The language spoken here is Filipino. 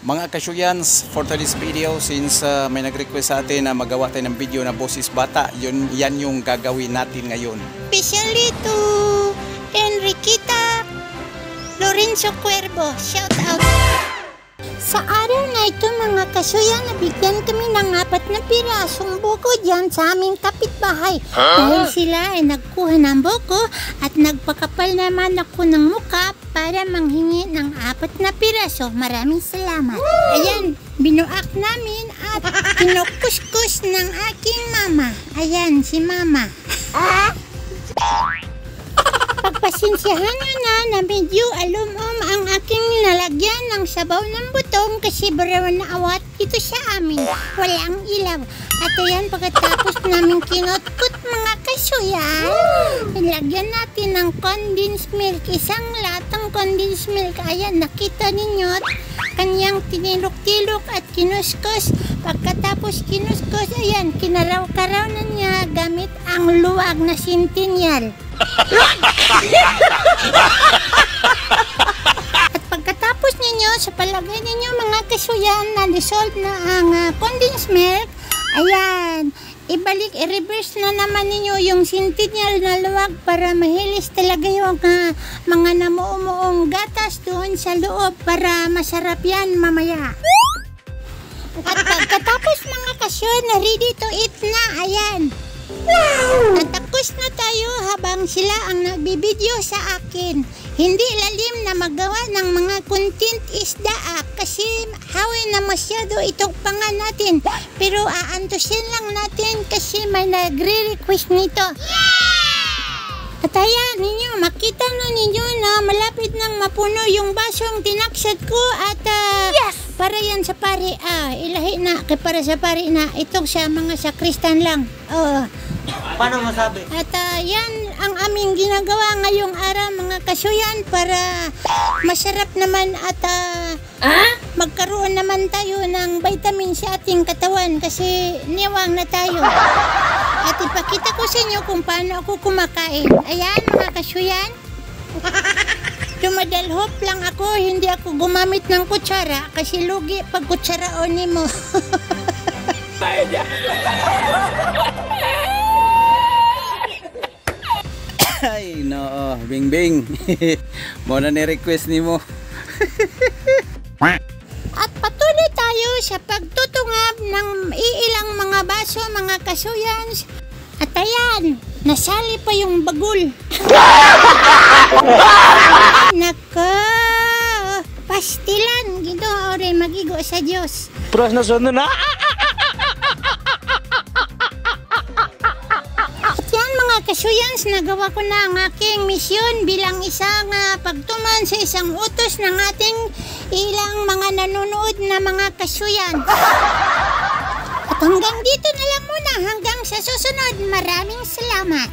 Mga kasyuyans, for today's video, since may nag-request sa atin na magawa tayo ng video na boses bata, yan yung gagawin natin ngayon. Especially to Enriquita Lorenzo Cuervo, shout out. Sa araw na ito mga kasuyan, nabigyan kami ng 4 na pirasong buko dyan sa aming kapitbahay. Dahil sila ay nagkuha ng buko at nagpakapal naman ako ng muka para manghingi ng 4 na piraso. Maraming salamat. Ayan, binuak namin at kinukuskus ng aking mama. Ayan, si mama. Pagpasensyahan nyo na medyo alum-um ang aking nalagyan ng sabaw ng butong kasi barawan na awat dito sa amin. Walang ilaw. At ayan, pagkatapos namin kinutkot mga kasuyan, nilagyan natin ng condensed milk. Isang latang condensed milk. Ayan, nakita ninyo kanyang tinilok-tilok at kinuskus. Pagkatapos kinuskus, ayan, kinaraw-karaw na niya gamit ang luwag na sintinyal. At pagkatapos ninyo, sa palagay ninyo mga kasuyan na dissolve na ang condensed milk, ayan, i-reverse na naman ninyo yung sintinyal na luwag para mahilis talaga yung mga namuumuong gatas doon sa loob para masarap yan mamaya. At pagkatapos mga kasuyan na ready to eat na, ayan, natapos na tayo habang sila ang nagbibideo sa akin. Hindi lalim na magawa ng mga content isda kasi hawin na masyado itong pangan natin. Pero aantusin lang natin kasi may nagre-request nito. At ayan ninyo, makita na ninyo na malapit nang mapuno yung basong tinaksat ko at para yan sa pari. Ilahi na, kay para sa pari na. Ito sa mga sakristan lang. Paano masabi? At yan ang aming ginagawa ngayong araw mga kasuyan para masarap naman at magkaroon naman tayo ng vitamin sa ating katawan kasi niwang na tayo. At ipakita ko sa inyo kung paano ako kumakain. Ayan mga kasuyan. Dumadalhop lang ako, hindi ako gumamit ng kutsara kasi lugi pag kutsaraonin mo. Ay, no, Bing. Muna ni-request ni mo. At patuloy tayo sa pagtutungab ng iilang mga baso, mga kasuyans. At ayan, nasali pa yung bagul. Nako, pastilan, Ginoo rin magigo sa Diyos. Pras na sono na. Kasuyans, nagawa ko na ang aking misyon bilang isang pagtuman sa isang utos ng ating ilang mga nanonood na mga kasuyan. At hanggang dito na lang muna, hanggang sa susunod. Maraming salamat.